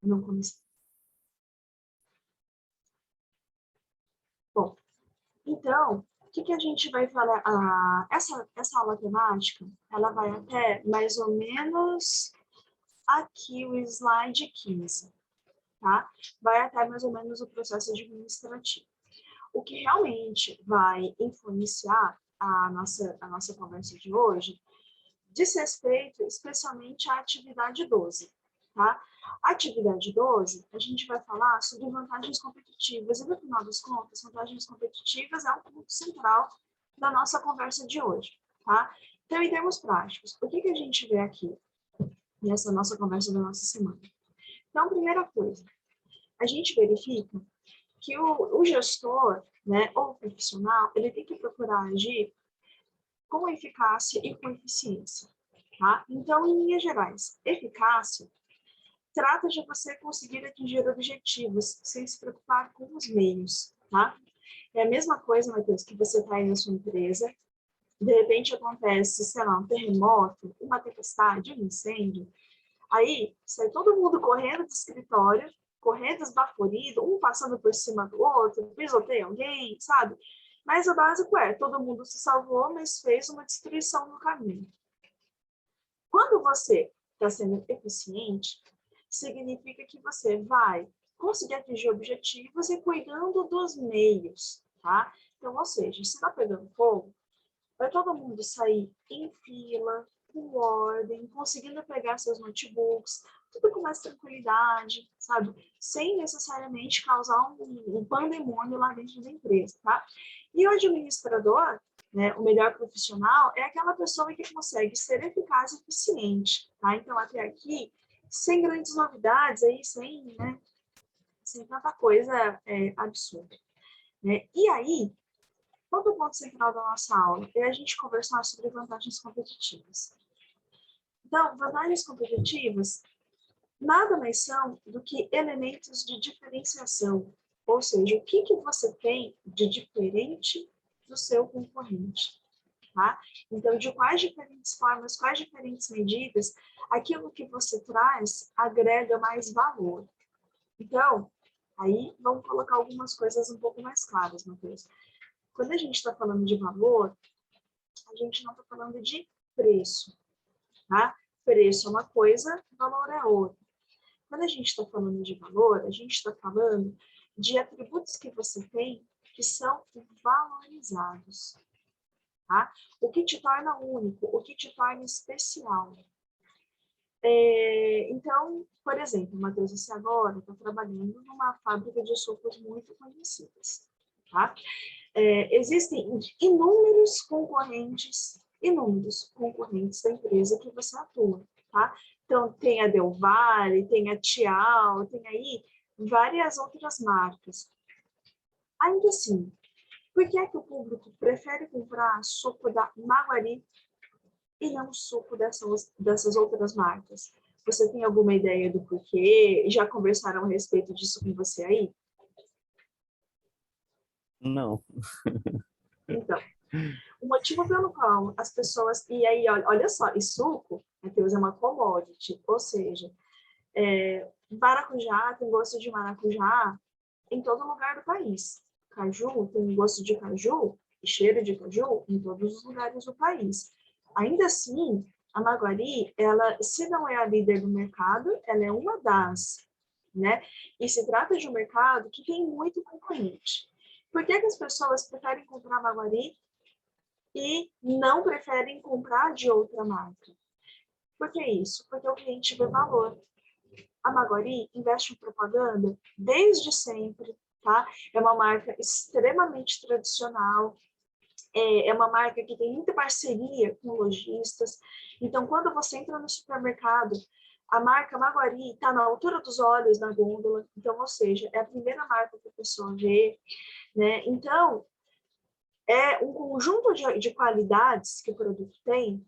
Não comecei. Bom, então, o que a gente vai falar? Essa aula temática, ela vai até mais ou menos aqui o slide 15, tá? Vai até mais ou menos o processo administrativo. O que realmente vai influenciar a nossa conversa de hoje diz respeito especialmente à atividade 12, tá? A atividade 12, a gente vai falar sobre vantagens competitivas, e no final das contas, vantagens competitivas é um ponto central da nossa conversa de hoje, tá? Então, em termos práticos, o que a gente vê aqui nessa nossa conversa da nossa semana? Então, primeira coisa, a gente verifica que o gestor, né, ou o profissional, ele tem que procurar agir com eficácia e com eficiência, tá? Então, em linhas gerais, eficácia trata de você conseguir atingir objetivos sem se preocupar com os meios, tá? É a mesma coisa, Matheus, que você está aí na sua empresa, de repente acontece, sei lá, um terremoto, uma tempestade, um incêndio, aí sai todo mundo correndo do escritório, correndo esbaforido, um passando por cima do outro, pisoteia alguém, sabe? Mas o básico é, todo mundo se salvou, mas fez uma destruição no caminho. Quando você está sendo eficiente, significa que você vai conseguir atingir objetivos e cuidando dos meios, tá? Então, ou seja, se está pegando fogo, vai todo mundo sair em fila, com ordem, conseguindo pegar seus notebooks, tudo com mais tranquilidade, sabe? Sem necessariamente causar um pandemônio lá dentro da empresa, tá? E o administrador, né, o melhor profissional, é aquela pessoa que consegue ser eficaz e eficiente, tá? Então, até aqui, sem grandes novidades, aí, sem tanta coisa absurda, né? E aí, qual é o ponto central da nossa aula? É a gente conversar sobre vantagens competitivas. Então, vantagens competitivas nada mais são do que elementos de diferenciação, ou seja, o que você tem de diferente do seu concorrente, tá? Então, de quais diferentes formas, quais diferentes medidas, aquilo que você traz agrega mais valor. Então, aí vamos colocar algumas coisas um pouco mais claras, Matheus. Quando a gente está falando de valor, a gente não está falando de preço, tá? Preço é uma coisa, valor é outra. Quando a gente está falando de valor, a gente está falando de atributos que você tem que são valorizados, tá? O que te torna único, o que te torna especial. Então, por exemplo, Matheus, você agora está trabalhando numa fábrica de sucos muito conhecidas, tá? Existem inúmeros concorrentes da empresa que você atua, tá? Então, tem a Del Valle, tem a Tial, tem aí várias outras marcas. Ainda assim, por que é que o público prefere comprar suco da Maguari e não suco dessas outras marcas? Você tem alguma ideia do porquê? Já conversaram a respeito disso com você aí? Não. Então, o motivo pelo qual as pessoas... E aí, olha só, e suco, Matheus, é uma commodity, ou seja, maracujá tem gosto de maracujá em todo lugar do país. Caju tem gosto de caju e cheiro de caju em todos os lugares do país. Ainda assim, a Maguari, ela, se não é a líder do mercado, ela é uma das, né? E se trata de um mercado que tem muito concorrente. Por que as pessoas preferem comprar Maguari e não preferem comprar de outra marca? Por que isso? Porque o cliente vê valor. A Maguari investe em propaganda desde sempre, tá? É uma marca extremamente tradicional, é uma marca que tem muita parceria com lojistas. Então, quando você entra no supermercado, a marca Maguari está na altura dos olhos na gôndola. Então, ou seja, é a primeira marca que a pessoa vê, né? Então, é um conjunto de qualidades que o produto tem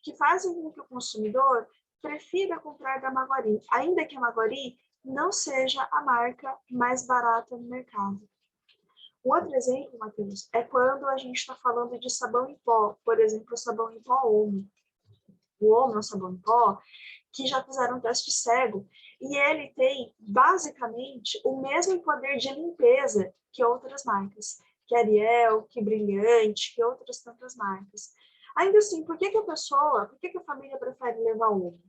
que fazem com que o consumidor prefira comprar da Maguari, ainda que a Maguari não seja a marca mais barata no mercado. Um outro exemplo, Matheus, é quando a gente está falando de sabão em pó, por exemplo, o sabão em pó Omo. O Omo é um sabão em pó que já fizeram um teste cego, e ele tem, basicamente, o mesmo poder de limpeza que outras marcas, que Ariel, que Brilhante, que outras tantas marcas. Ainda assim, por que a família prefere levar Omo?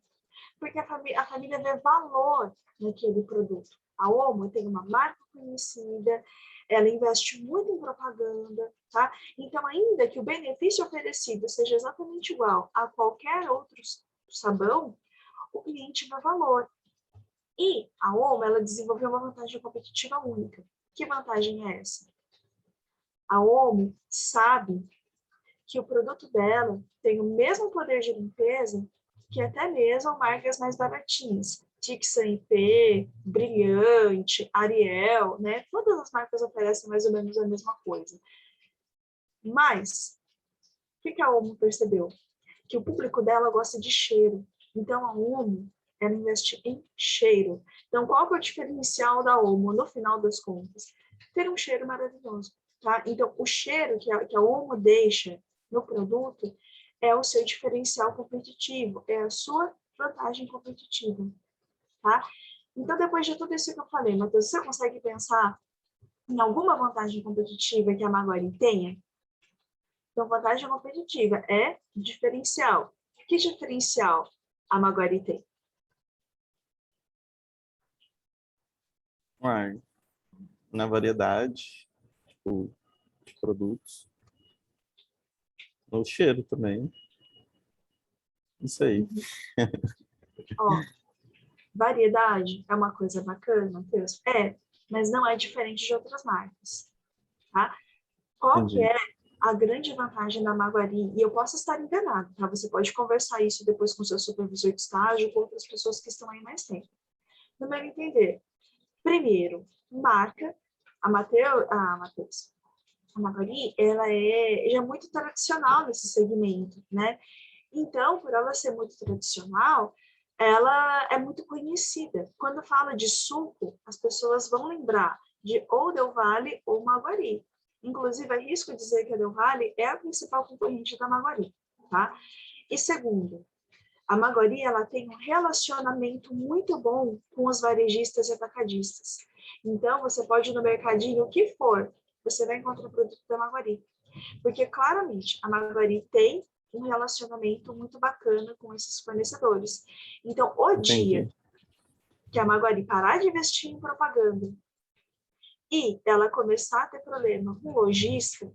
Porque a família vê valor naquele produto. A Omo tem uma marca conhecida, ela investe muito em propaganda, tá? Então, ainda que o benefício oferecido seja exatamente igual a qualquer outro sabão, o cliente vê valor. E a Omo, ela desenvolveu uma vantagem competitiva única. Que vantagem é essa? A Omo sabe que o produto dela tem o mesmo poder de limpeza que até mesmo marcas mais baratinhas. Tixan IP, Brilhante, Ariel, né? Todas as marcas oferecem mais ou menos a mesma coisa. Mas, o que a Omo percebeu? Que o público dela gosta de cheiro. Então, a Omo, ela investe em cheiro. Então, qual que é o diferencial da Omo, no final das contas? Ter um cheiro maravilhoso, tá? Então, o cheiro que a Omo deixa no produto é o seu diferencial competitivo, é a sua vantagem competitiva, tá? Então, depois de tudo isso que eu falei, Matheus, você consegue pensar em alguma vantagem competitiva que a Maguari tenha? Então, vantagem competitiva é diferencial. Que diferencial a Maguari tem? Uai, na variedade, tipo, de produtos. O cheiro também. Isso aí. Ó, variedade é uma coisa bacana, Matheus? É, mas não é diferente de outras marcas, tá? Qual que Entendi. é a grande vantagem da Maguari? E eu posso estar enganado, tá? Você pode conversar isso depois com seu supervisor de estágio, com outras pessoas que estão aí mais tempo. No meu entender, primeiro, marca, a Maguari, ela é muito tradicional nesse segmento, né? Então, por ela ser muito tradicional, ela é muito conhecida. Quando fala de suco, as pessoas vão lembrar de ou Del Valle ou Maguari. Inclusive, arrisco dizer que a Del Valle é a principal concorrente da Maguari, tá? E segundo, a Maguari, ela tem um relacionamento muito bom com os varejistas e atacadistas. Então, você pode ir no mercadinho, o que for, você vai encontrar produto da Maguari. Porque, claramente, a Maguari tem um relacionamento muito bacana com esses fornecedores. Então, o dia Entendi. que a Maguari parar de investir em propaganda e ela começar a ter problema com logística,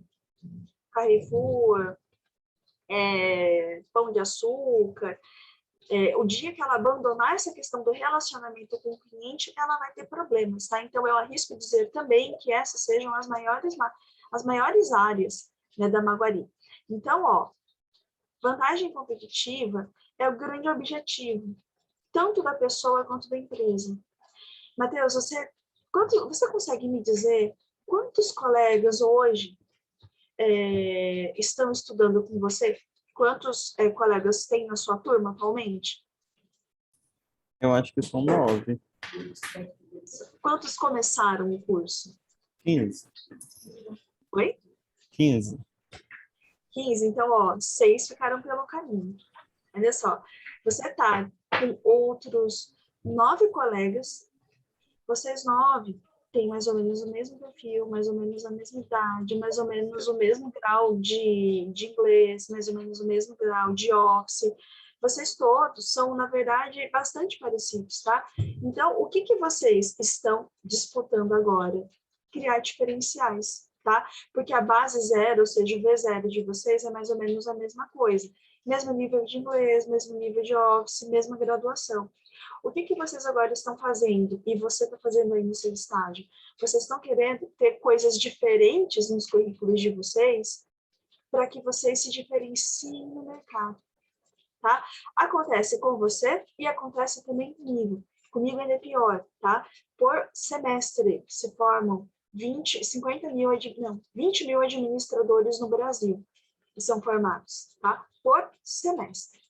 Carrefour, Pão de Açúcar, o dia que ela abandonar essa questão do relacionamento com o cliente, ela vai ter problemas, tá? Então, eu arrisco dizer também que essas sejam as maiores áreas, né, da Maguari. Então, ó, vantagem competitiva é o grande objetivo, tanto da pessoa quanto da empresa. Matheus, você consegue me dizer quantos colegas hoje estão estudando com você? Quantos colegas tem na sua turma atualmente? Eu acho que são 9. Quantos começaram o curso? 15. Oi? 15. 15. Então, ó, 6 ficaram pelo caminho. Olha só, você tá com outros 9 colegas, vocês 9 têm mais ou menos o mesmo perfil, mais ou menos a mesma idade, mais ou menos o mesmo grau de inglês, mais ou menos o mesmo grau de Office. Vocês todos são, na verdade, bastante parecidos, tá? Então, o que vocês estão disputando agora? Criar diferenciais, tá? Porque a base zero, ou seja, o V0 de vocês é mais ou menos a mesma coisa. Mesmo nível de inglês, mesmo nível de Office, mesma graduação. O que vocês agora estão fazendo? E você está fazendo aí no seu estágio? Vocês estão querendo ter coisas diferentes nos currículos de vocês para que vocês se diferenciem no mercado, tá? Acontece com você e acontece também comigo. Comigo ainda é pior, tá? Por semestre se formam 20 mil administradores no Brasil que são formados, tá? Por semestre.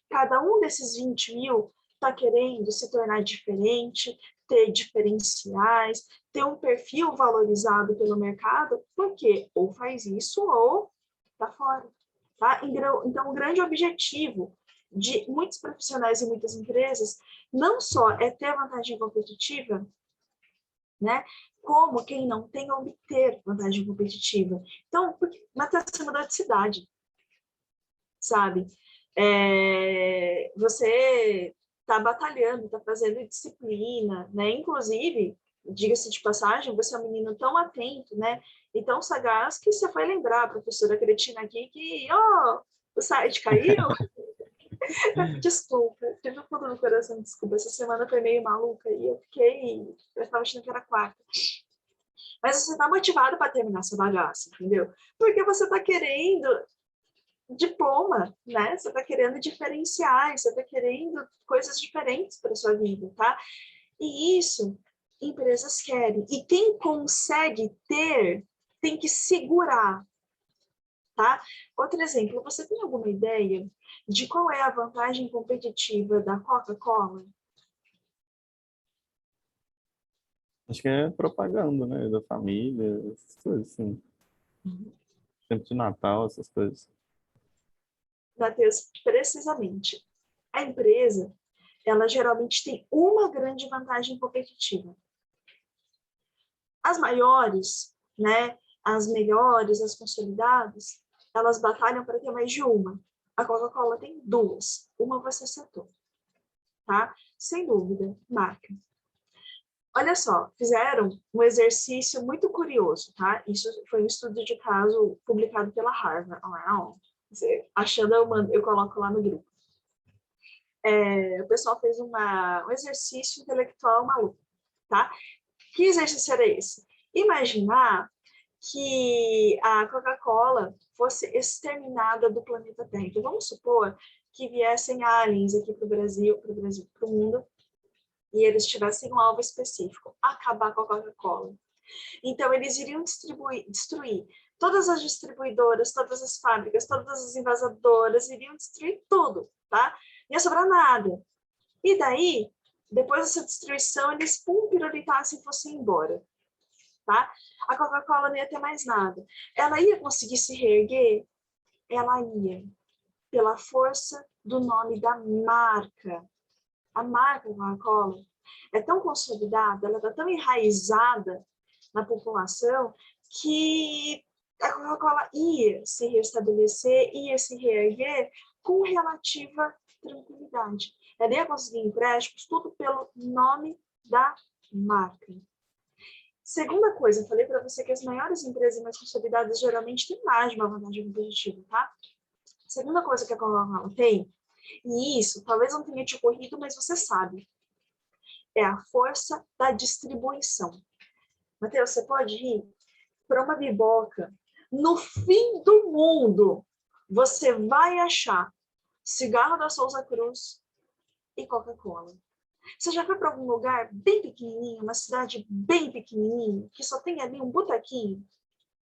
Cada um desses 20 mil está querendo se tornar diferente, ter diferenciais, ter um perfil valorizado pelo mercado, porque ou faz isso ou está fora. Tá? Então, o grande objetivo de muitos profissionais e muitas empresas não só é ter vantagem competitiva, né? Como quem não tem obter vantagem competitiva. Então, porque Matheus, você mudou de cidade, sabe? Você está batalhando, está fazendo disciplina, né? Inclusive, diga-se de passagem, você é um menino tão atento, né? E tão sagaz que você foi lembrar a professora cretina aqui que, o site caiu. Desculpa, teve um fundo no coração, desculpa. Essa semana foi meio maluca e eu estava achando que era quarta. Mas você está motivado para terminar essa bagaça, entendeu? Porque você está querendo diploma, né? Você está querendo diferenciais, você está querendo coisas diferentes para sua vida, tá? E isso empresas querem. E quem consegue ter tem que segurar, tá? Outro exemplo, você tem alguma ideia de qual é a vantagem competitiva da Coca-Cola? Acho que é propaganda, né? Da família, essas coisas assim. Tempo de Natal, essas coisas. Matheus, precisamente. A empresa, ela geralmente tem uma grande vantagem competitiva. As maiores, né, as melhores, as consolidadas, elas batalham para ter mais de uma. A Coca-Cola tem duas. Uma você citou, tá? Sem dúvida, marca. Olha só, fizeram um exercício muito curioso, tá? Isso foi um estudo de caso publicado pela Harvard. Achando, eu coloco lá no grupo. O pessoal fez um exercício intelectual maluco, tá? Que exercício era esse? Imaginar que a Coca-Cola fosse exterminada do planeta Terra. Então, vamos supor que viessem aliens aqui para o Brasil, para o mundo, e eles tivessem um alvo específico, acabar com a Coca-Cola. Então, eles iriam destruir todas as distribuidoras, todas as fábricas, todas as envasadoras, iriam destruir tudo, tá? Não ia sobrar nada. E daí, depois dessa destruição, eles pirulitassem e fossem embora, tá? A Coca-Cola não ia ter mais nada. Ela ia conseguir se reerguer? Ela ia, pela força do nome da marca. A marca Coca-Cola é tão consolidada, ela está tão enraizada na população que a Coca-Cola ia se restabelecer, ia se reerguer com relativa tranquilidade. Ela ia conseguir empréstimos, tudo pelo nome da marca. Segunda coisa, eu falei para você que as maiores empresas mais consolidadas geralmente têm mais de uma vantagem competitiva, tá? Segunda coisa que a Coca-Cola tem, e isso talvez não tenha te ocorrido, mas você sabe, é a força da distribuição. Matheus, você pode ir para uma biboca no fim do mundo, você vai achar cigarro da Souza Cruz e Coca-Cola. Você já foi para algum lugar bem pequenininho, uma cidade bem pequenininha, que só tem ali um botequinho?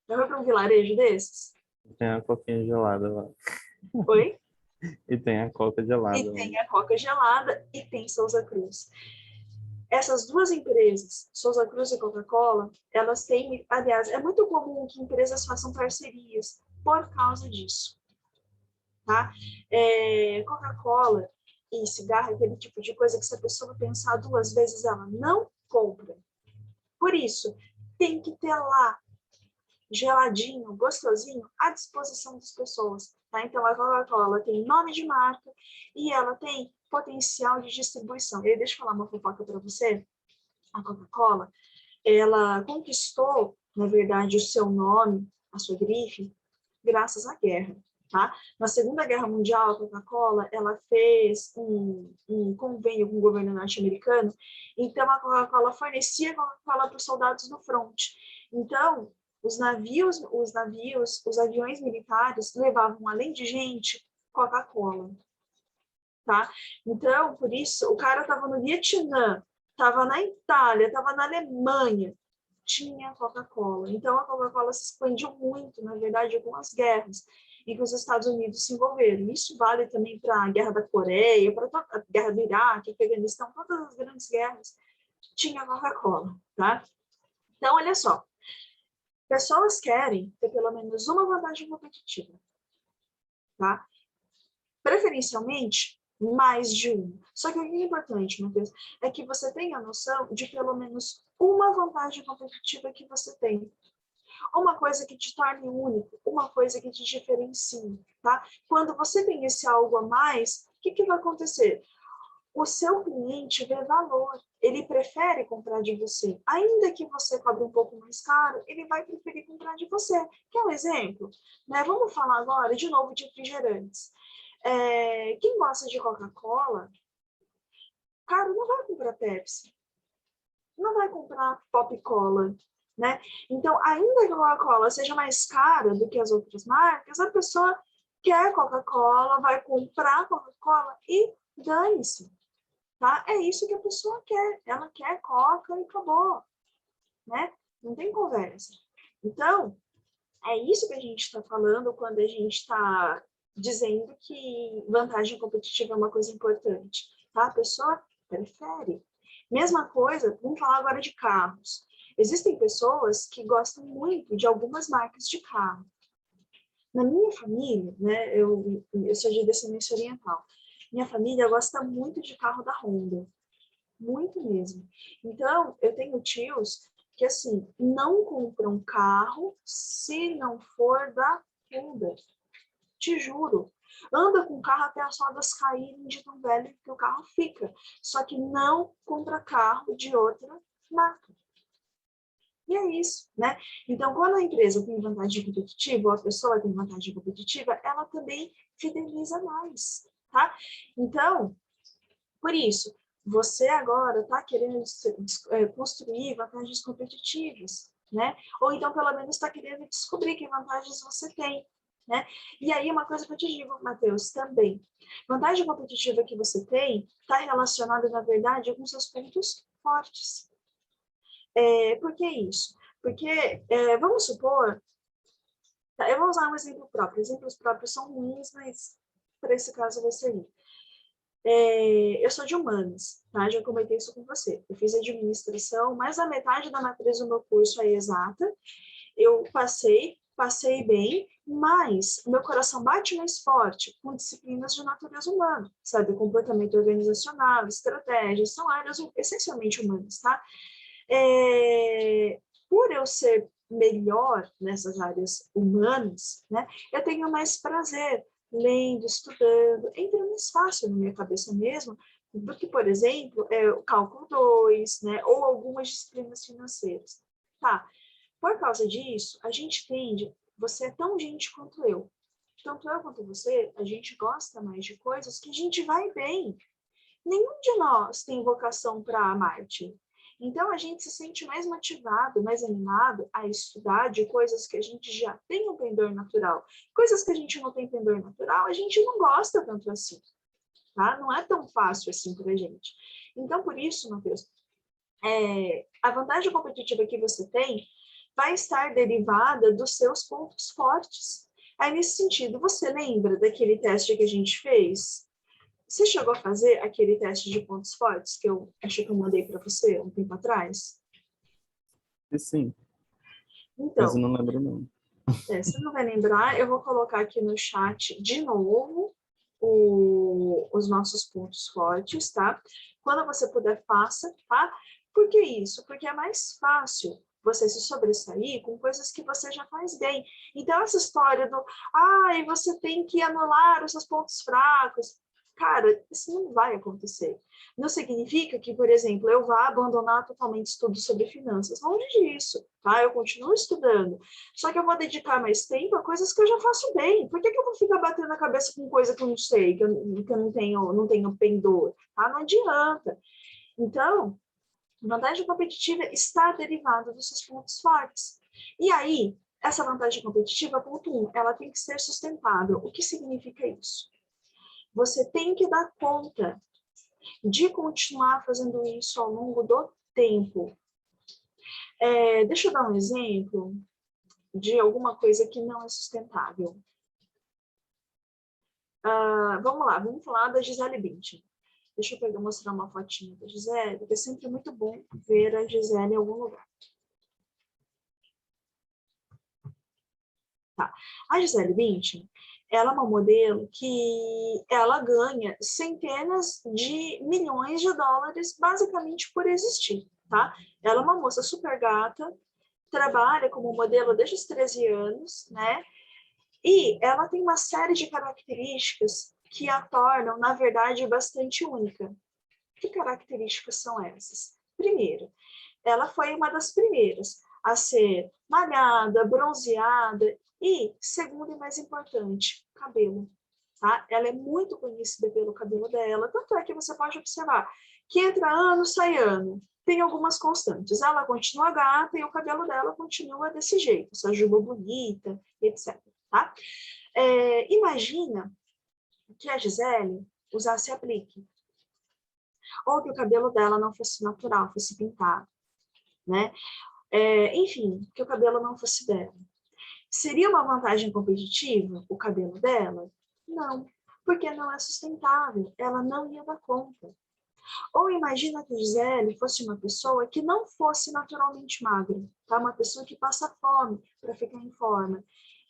Já foi para um vilarejo desses? Tem a coquinha gelada lá. Oi? E tem a coca gelada E lá. tem a Coca gelada e tem Souza Cruz. Essas duas empresas, Souza Cruz e Coca-Cola, elas têm, aliás, é muito comum que empresas façam parcerias por causa disso, tá? Coca-Cola e cigarro é aquele tipo de coisa que se a pessoa pensar duas vezes, ela não compra. Por isso, tem que ter lá, geladinho, gostosinho, à disposição das pessoas, tá? Então, a Coca-Cola tem nome de marca e ela tem potencial de distribuição. E aí, deixa eu falar uma fofoca para você. A Coca-Cola, ela conquistou, na verdade, o seu nome, a sua grife, graças à guerra, tá? Na Segunda Guerra Mundial, a Coca-Cola, ela fez um convênio com o governo norte-americano, então a Coca-Cola fornecia Coca-Cola para os soldados no fronte. Então, os aviões militares levavam, além de gente, Coca-Cola, tá? Então, por isso, o cara estava no Vietnã, estava na Itália, estava na Alemanha, tinha Coca-Cola. Então, a Coca-Cola se expandiu muito, na verdade, com as guerras em que os Estados Unidos se envolveram. Isso vale também para a Guerra da Coreia, para a Guerra do Iraque, Afeganistão, todas as grandes guerras tinha Coca-Cola, tá? Então, olha só, pessoas querem ter pelo menos uma vantagem competitiva, tá? Preferencialmente, mais de uma. Só que o que é importante, Matheus, é que você tenha a noção de pelo menos uma vantagem competitiva que você tem. Uma coisa que te torne único, uma coisa que te diferencie, tá? Quando você tem esse algo a mais, o que vai acontecer? O seu cliente vê valor, ele prefere comprar de você. Ainda que você cobre um pouco mais caro, ele vai preferir comprar de você. Quer um exemplo? Né? Vamos falar agora, de novo, de refrigerantes. Quem gosta de Coca-Cola, cara, não vai comprar Pepsi, não vai comprar Pop-Cola, né? Então, ainda que a Coca-Cola seja mais cara do que as outras marcas, a pessoa quer Coca-Cola, vai comprar Coca-Cola e dane-se, tá? É isso que a pessoa quer. Ela quer Coca e acabou, né? Não tem conversa. Então, é isso que a gente está falando quando a gente está dizendo que vantagem competitiva é uma coisa importante, tá? A pessoa prefere. Mesma coisa, vamos falar agora de carros. Existem pessoas que gostam muito de algumas marcas de carro. Na minha família, né, eu sou de descendência oriental, minha família gosta muito de carro da Honda, muito mesmo. Então, eu tenho tios que, assim, não compram carro se não for da Honda. Te juro. Anda com o carro até as rodas caírem de tão velho que o carro fica. Só que não compra carro de outra marca. E é isso, né? Então, quando a empresa tem vantagem competitiva, ou a pessoa tem vantagem competitiva, ela também fideliza mais, tá? Então, por isso, você agora está querendo construir vantagens competitivas, né? Ou então, pelo menos, está querendo descobrir que vantagens você tem, né? E aí, uma coisa que eu te digo, Matheus, também. Vantagem competitiva que você tem está relacionada, na verdade, com seus pontos fortes. Por que isso? Porque, vamos supor, tá, eu vou usar um exemplo próprio. Exemplos próprios são ruins, mas para esse caso vai servir. Eu sou de humanas, tá? Já comentei isso com você. Eu fiz administração, mais da metade da matriz do meu curso é exata. Eu passei bem, mas meu coração bate mais forte com disciplinas de natureza humana, sabe? Comportamento organizacional, estratégias, são áreas essencialmente humanas, tá? Por eu ser melhor nessas áreas humanas, né? Eu tenho mais prazer lendo, estudando, entra mais fácil na minha cabeça mesmo do que, por exemplo, o cálculo 2, né, ou algumas disciplinas financeiras. Tá, por causa disso, a gente tende, você é tão gente quanto eu. Tanto eu quanto você, a gente gosta mais de coisas que a gente vai bem. Nenhum de nós tem vocação para Marte. Então, a gente se sente mais motivado, mais animado a estudar de coisas que a gente já tem um pendor natural. Coisas que a gente não tem pendor natural, a gente não gosta tanto assim. Tá? Não é tão fácil assim para a gente. Então, por isso, Matheus, a vantagem competitiva que você tem vai estar derivada dos seus pontos fortes. Aí, nesse sentido, você lembra daquele teste que a gente fez? Você chegou a fazer aquele teste de pontos fortes que eu achei que eu mandei para você um tempo atrás? E sim, mas eu Então, não lembro não. você não vai lembrar, eu vou colocar aqui no chat de novo os nossos pontos fortes, tá? Quando você puder, faça, tá? Por que isso? Porque é mais fácil você se sobressair com coisas que você já faz bem. Então, essa história do, você tem que anular os seus pontos fracos, cara, isso não vai acontecer. Não significa que, por exemplo, eu vá abandonar totalmente estudo sobre finanças. Longe disso, tá? Eu continuo estudando. Só que eu vou dedicar mais tempo a coisas que eu já faço bem. Por que eu vou ficar batendo a cabeça com coisa que eu não sei, que eu não tenho pendor? Tá? Não adianta. Então, vantagem competitiva está derivada dos seus pontos fortes. E aí, essa vantagem competitiva, ponto 1, ela tem que ser sustentável. O que significa isso? Você tem que dar conta de continuar fazendo isso ao longo do tempo. Deixa eu dar um exemplo de alguma coisa que não é sustentável. Vamos lá, vamos falar da Gisele Bündchen. Deixa eu mostrar uma fotinha da Gisele, porque é sempre muito bom ver a Gisele em algum lugar. Tá. A Gisele Bündchen, Ela é uma modelo que ela ganha centenas de milhões de dólares basicamente por existir, tá? Ela é uma moça super gata, trabalha como modelo desde os 13 anos, né? E ela tem uma série de características que a tornam, na verdade, bastante única. Que características são essas? Primeiro, ela foi uma das primeiras a ser malhada, bronzeada e, segundo e mais importante, cabelo. Tá? Ela é muito conhecida pelo cabelo dela, tanto é que você pode observar que entra ano, sai ano. Tem algumas constantes. Ela continua gata e o cabelo dela continua desse jeito, essa juba bonita, etc. Tá? Imagina que a Gisele usasse aplique, ou que o cabelo dela não fosse natural, fosse pintado, né? Enfim, que o cabelo não fosse dela. Seria uma vantagem competitiva o cabelo dela? Não, porque não é sustentável, ela não ia dar conta. Ou imagina que a Gisele fosse uma pessoa que não fosse naturalmente magra, tá? Uma pessoa que passa fome para ficar em forma.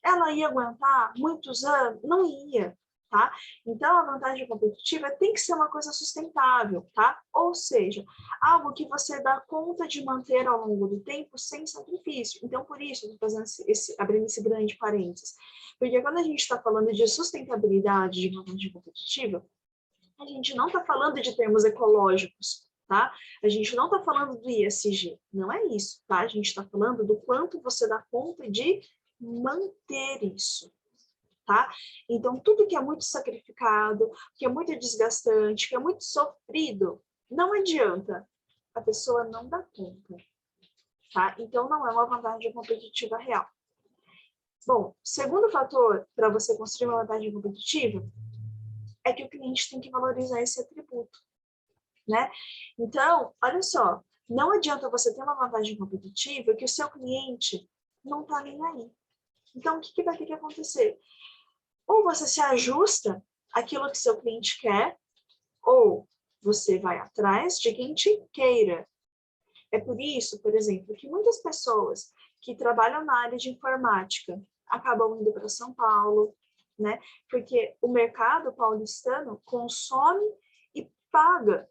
Ela ia aguentar muitos anos? Não ia, tá? Então, a vantagem competitiva tem que ser uma coisa sustentável, tá? Ou seja, algo que você dá conta de manter ao longo do tempo sem sacrifício. Então, por isso, eu estou fazendo abrindo esse grande parênteses. Porque quando a gente está falando de sustentabilidade de vantagem competitiva, a gente não está falando de termos ecológicos, tá? A gente não está falando do ISG, não é isso, tá? A gente está falando do quanto você dá conta de manter isso, tá? Então, tudo que é muito sacrificado, que é muito desgastante, que é muito sofrido, não adianta. A pessoa não dá conta, tá? Então, não é uma vantagem competitiva real. Bom, segundo fator para você construir uma vantagem competitiva é que o cliente tem que valorizar esse atributo, né? Então, olha só, não adianta você ter uma vantagem competitiva que o seu cliente não está nem aí. Então, o que vai ter que acontecer? Ou você se ajusta àquilo que seu cliente quer, ou você vai atrás de quem te queira. É por isso, por exemplo, que muitas pessoas que trabalham na área de informática acabam indo para São Paulo, né? Porque o mercado paulistano consome e paga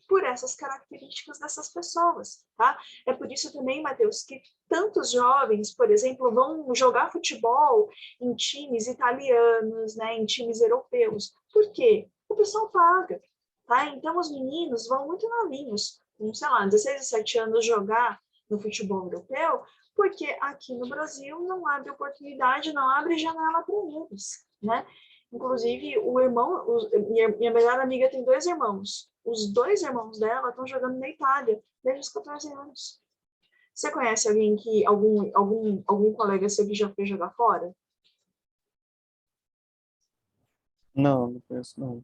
por essas características dessas pessoas, tá? É por isso também, Matheus, que tantos jovens, por exemplo, vão jogar futebol em times italianos, né, em times europeus. Por quê? O pessoal paga, tá? Então, os meninos vão muito novinhos, com, sei lá, 16, 17 anos, jogar no futebol europeu, porque aqui no Brasil não abre oportunidade, não abre janela para eles, né? Inclusive, minha melhor amiga tem 2 irmãos. Os 2 irmãos dela estão jogando na Itália desde os 14 anos. Você conhece alguém que, algum colega seu que já foi jogar fora? Não, não conheço, não.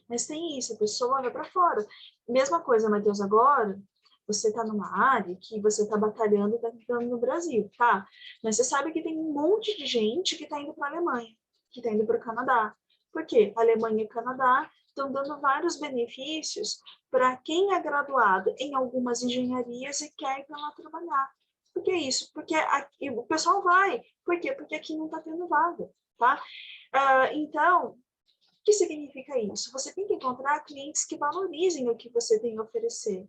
Mas tem isso, a pessoa vai para fora. Mesma coisa, Matheus, agora, você está numa área que você está batalhando, está tentando no Brasil, tá? Mas você sabe que tem um monte de gente que está indo para a Alemanha, que está indo para o Canadá. Por quê? Alemanha e Canadá estão dando vários benefícios para quem é graduado em algumas engenharias e quer ir para lá trabalhar. Por que isso? Porque aqui, o pessoal vai. Por quê? Porque aqui não está tendo vaga, tá? Então, o que significa isso? Você tem que encontrar clientes que valorizem o que você tem a oferecer,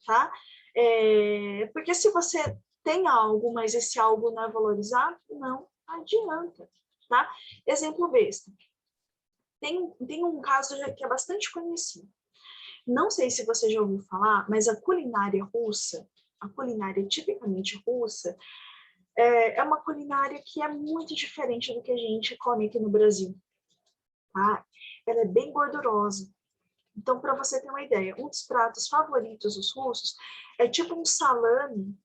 tá? Porque se você tem algo, mas esse algo não é valorizado, não adianta, tá? Exemplo besta. Tem um caso que é bastante conhecido. Não sei se você já ouviu falar, mas a culinária russa, a culinária tipicamente russa, é uma culinária que é muito diferente do que a gente come aqui no Brasil. Tá? Ela é bem gordurosa. Então, para você ter uma ideia, um dos pratos favoritos dos russos é tipo um salame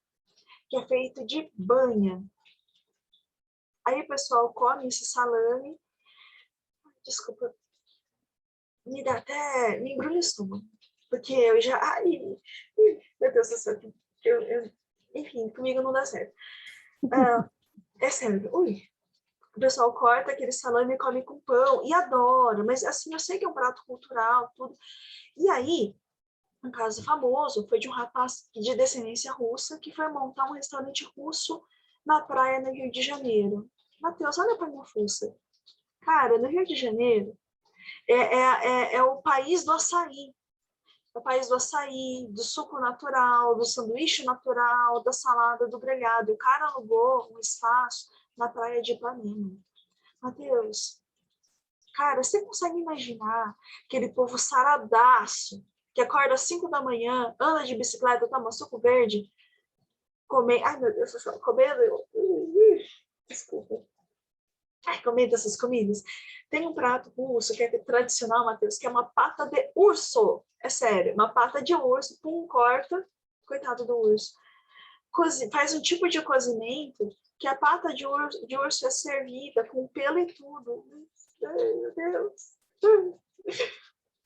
que é feito de banha. Aí o pessoal come esse salame, desculpa, me embrulha o estômago, porque eu já, meu Deus do céu, enfim, comigo não dá certo. É sério, o pessoal corta aquele salame e come com pão, e adoro, mas assim, eu sei que é um prato cultural, tudo. E aí, um caso famoso foi de um rapaz de descendência russa que foi montar um restaurante russo na praia no Rio de Janeiro. Matheus, olha para minha fuça. Cara, no Rio de Janeiro, é o país do açaí. É o país do açaí, do suco natural, do sanduíche natural, da salada, do grelhado. O cara alugou um espaço na praia de Ipanema. Matheus, cara, você consegue imaginar aquele povo saradaço, que acorda às 5 da manhã, anda de bicicleta, toma suco verde, comer... Ai, meu Deus do céu, comendo... Desculpa. Ai, comendo essas comidas. Tem um prato russo que é tradicional, Matheus, que é uma pata de urso. É sério, uma pata de urso, pum, corta, coitado do urso. Faz um tipo de cozimento que a pata de urso é servida com pelo e tudo. Ai, meu Deus.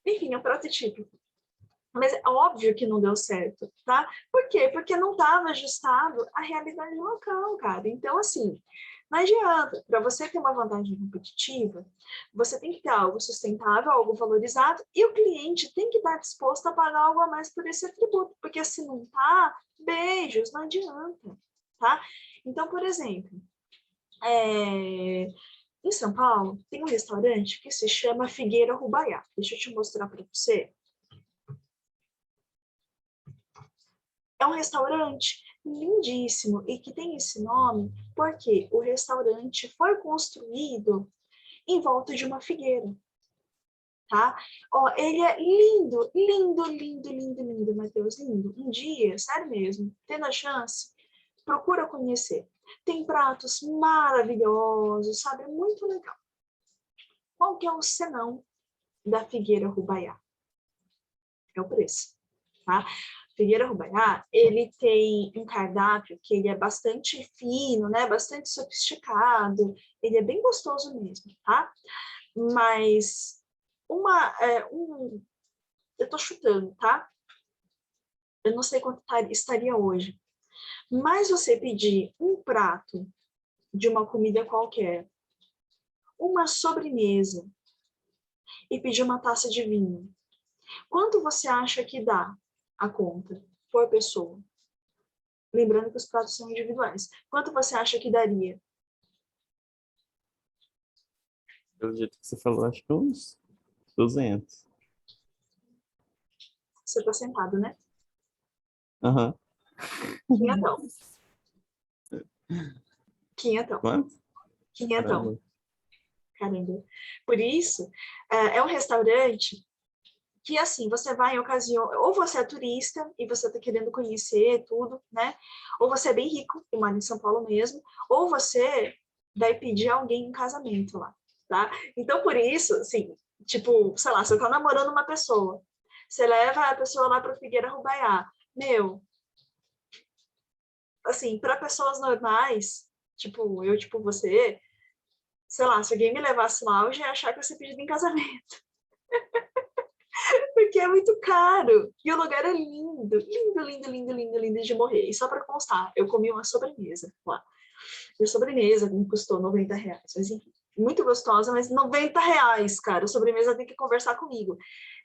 Enfim, é um prato típico. Mas é óbvio que não deu certo, tá? Por quê? Porque não estava ajustado à realidade local, cara. Então, assim, não adianta. Para você ter uma vantagem competitiva, você tem que ter algo sustentável, algo valorizado, e o cliente tem que estar disposto a pagar algo a mais por esse atributo, porque se não tá, beijos, não adianta, tá? Então, por exemplo, em São Paulo, tem um restaurante que se chama Figueira Rubaiá. Deixa eu te mostrar para você. É um restaurante lindíssimo e que tem esse nome porque o restaurante foi construído em volta de uma figueira, tá? Ó, ele é lindo, lindo, lindo, lindo, lindo, Matheus, lindo. Um dia, sério mesmo, tendo a chance, procura conhecer. Tem pratos maravilhosos, sabe? É muito legal. Qual que é o senão da Figueira Rubaiá? É o preço, tá? Figueira Rubaiá, ele tem um cardápio que ele é bastante fino, né? Bastante sofisticado, ele é bem gostoso mesmo, tá? Mas eu tô chutando, tá? Eu não sei quanto estaria hoje. Mas você pedir um prato de uma comida qualquer, uma sobremesa e pedir uma taça de vinho, quanto você acha que dá a conta por pessoa? Lembrando que os pratos são individuais. Quanto você acha que daria? Pelo jeito que você falou, acho que uns 200. Você tá sentado, né? Aham. Quinhentão. Quinhentão. Quanto? Quinhentão. Caramba. Caramba. Por isso, é um restaurante que, assim, você vai em ocasião... Ou você é turista e você tá querendo conhecer tudo, né? Ou você é bem rico e mora em São Paulo mesmo. Ou você vai pedir alguém em casamento lá, tá? Então, por isso, assim, tipo, sei lá, você tá namorando uma pessoa. Você leva a pessoa lá para Figueira Rubaiá. Meu, assim, para pessoas normais, tipo eu, tipo você, sei lá, se alguém me levasse lá, eu já ia achar que ia ser pedido em casamento. Porque é muito caro. E o lugar é lindo. Lindo, lindo, lindo, lindo, lindo de morrer. E só para constar, eu comi uma sobremesa lá. E a sobremesa me custou R$ 90. Mas enfim, muito gostosa, mas R$ 90, cara. A sobremesa tem que conversar comigo.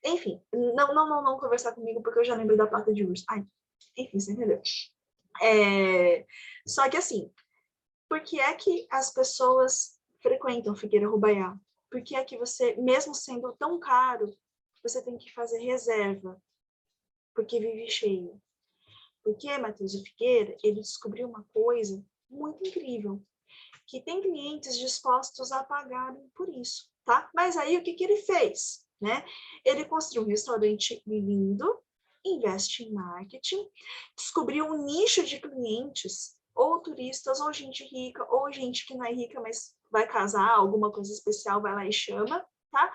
Enfim, não conversar comigo, porque eu já lembro da pata de urso. Ai, enfim, você entendeu? Só que assim, por que é que as pessoas frequentam Figueira Rubaiá? Por que é que você, mesmo sendo tão caro, você tem que fazer reserva? Porque vive cheio. Porque Matheus de Figueira, ele descobriu uma coisa muito incrível, que tem clientes dispostos a pagarem por isso, tá? Mas aí o que ele fez, né? Ele construiu um restaurante lindo, investe em marketing, descobriu um nicho de clientes, ou turistas, ou gente rica, ou gente que não é rica, mas vai casar, alguma coisa especial, vai lá e chama, tá?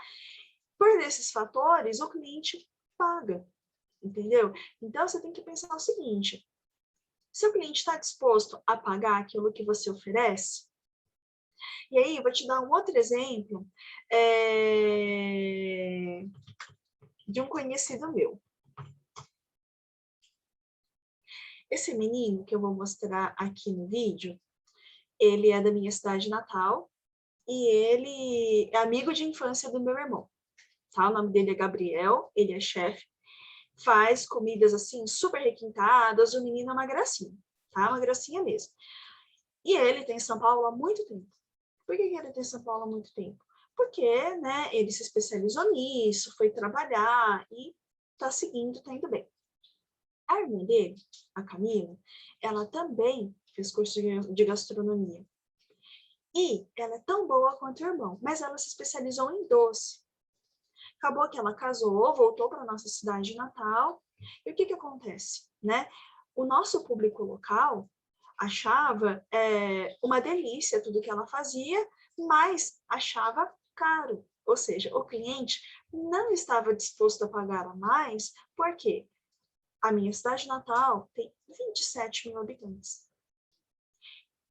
Por esses fatores, o cliente paga, entendeu? Então, você tem que pensar o seguinte, se o cliente está disposto a pagar aquilo que você oferece, e aí, eu vou te dar um outro exemplo de um conhecido meu. Esse menino que eu vou mostrar aqui no vídeo, ele é da minha cidade natal e ele é amigo de infância do meu irmão. Tá? O nome dele é Gabriel, ele é chefe, faz comidas assim super requintadas, o menino é uma gracinha, tá? Uma gracinha mesmo. E ele tem em São Paulo há muito tempo. Por que ele está em São Paulo há muito tempo? Porque, né, ele se especializou nisso, foi trabalhar e está seguindo, está indo bem. A irmã dele, a Camila, ela também fez curso de gastronomia. E ela é tão boa quanto o irmão, mas ela se especializou em doce. Acabou que ela casou, voltou para a nossa cidade natal. E o que acontece, né? O nosso público local achava uma delícia tudo que ela fazia, mas achava caro. Ou seja, o cliente não estava disposto a pagar a mais, porque a minha cidade natal tem 27 mil habitantes.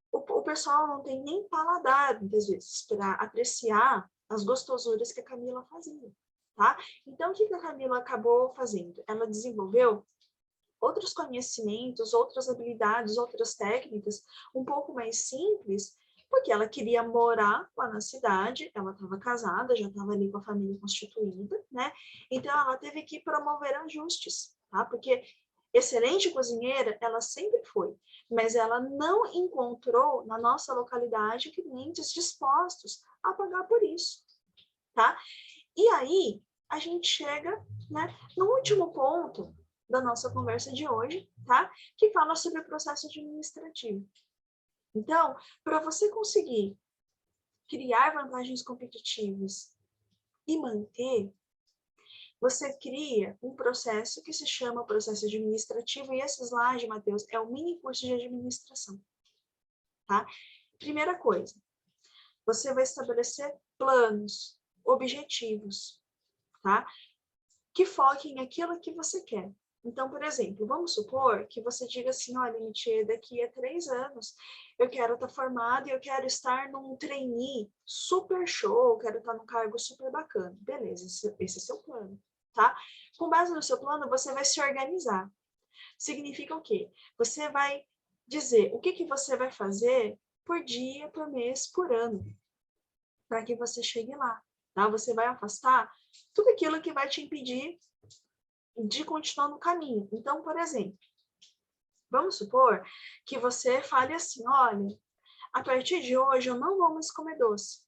O pessoal não tem nem paladar, muitas vezes, para apreciar as gostosuras que a Camila fazia, tá? Então, o que a Camila acabou fazendo? Ela desenvolveu outros conhecimentos, outras habilidades, outras técnicas, um pouco mais simples, porque ela queria morar lá na cidade, ela estava casada, já estava ali com a família constituída, né? Então, ela teve que promover ajustes, tá? Porque excelente cozinheira, ela sempre foi, mas ela não encontrou na nossa localidade clientes dispostos a pagar por isso, tá? E aí, a gente chega, né, no último ponto da nossa conversa de hoje, tá? Que fala sobre o processo administrativo. Então, para você conseguir criar vantagens competitivas e manter, você cria um processo que se chama processo administrativo, e esse slide, Matheus, é o mini curso de administração, tá? Primeira coisa, você vai estabelecer planos, objetivos, tá? Que foquem naquilo que você quer. Então, por exemplo, vamos supor que você diga assim, olha, Mitia, daqui a 3 anos eu quero estar formada e eu quero estar num trainee super show, quero estar num cargo super bacana. Beleza, esse é seu plano, tá? Com base no seu plano, você vai se organizar. Significa o quê? Você vai dizer o que você vai fazer por dia, por mês, por ano, para que você chegue lá, tá? Você vai afastar tudo aquilo que vai te impedir de continuar no caminho. Então, por exemplo, vamos supor que você fale assim, olha, a partir de hoje eu não vou mais comer doce.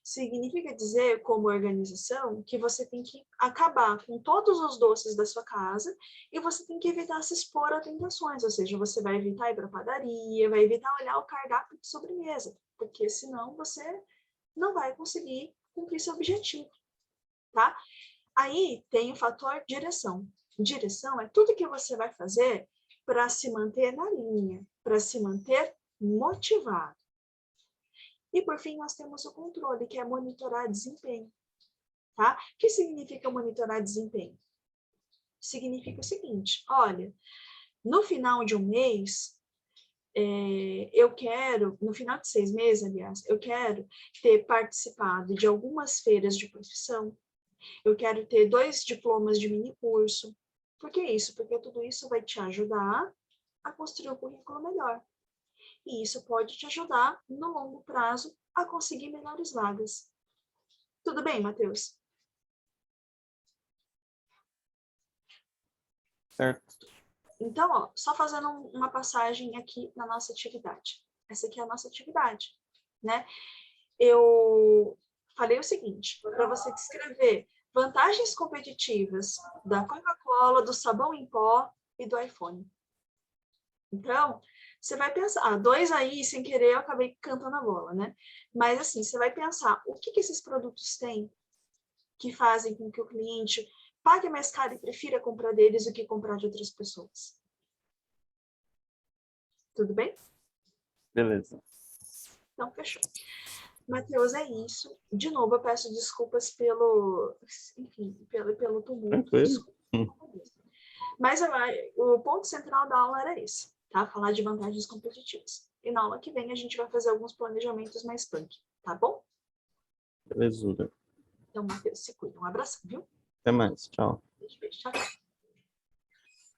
Significa dizer, como organização, que você tem que acabar com todos os doces da sua casa e você tem que evitar se expor a tentações, ou seja, você vai evitar ir para a padaria, vai evitar olhar o cardápio de sobremesa, porque senão você não vai conseguir cumprir seu objetivo, tá? Aí tem o fator direção. Direção é tudo que você vai fazer para se manter na linha, para se manter motivado. E, por fim, nós temos o controle, que é monitorar desempenho. Tá? O que significa monitorar desempenho? Significa o seguinte, olha, no final de um mês, eu quero, no final de 6 meses, aliás, eu quero ter participado de algumas feiras de profissão, eu quero ter 2 diplomas de mini curso. Por que isso? Porque tudo isso vai te ajudar a construir um currículo melhor. E isso pode te ajudar, no longo prazo, a conseguir melhores vagas. Tudo bem, Matheus? Certo. Então, ó, só fazendo uma passagem aqui na nossa atividade. Essa aqui é a nossa atividade, né? Eu falei o seguinte, para você descrever vantagens competitivas da Coca-Cola, do sabão em pó e do iPhone. Então, você vai pensar, 2 aí, sem querer, eu acabei cantando a bola, né? Mas assim, você vai pensar, o que esses produtos têm que fazem com que o cliente pague mais caro e prefira comprar deles do que comprar de outras pessoas? Tudo bem? Beleza. Então, fechou. Matheus, é isso. De novo, eu peço desculpas pelo, enfim, pelo tumulto. Tranquilo. Mas o ponto central da aula era esse, tá? Falar de vantagens competitivas. E na aula que vem a gente vai fazer alguns planejamentos mais punk, tá bom? Belezura. Então, Matheus, se cuida. Um abraço, viu? Até mais. Tchau. Beijo, beijo. Tchau, tchau.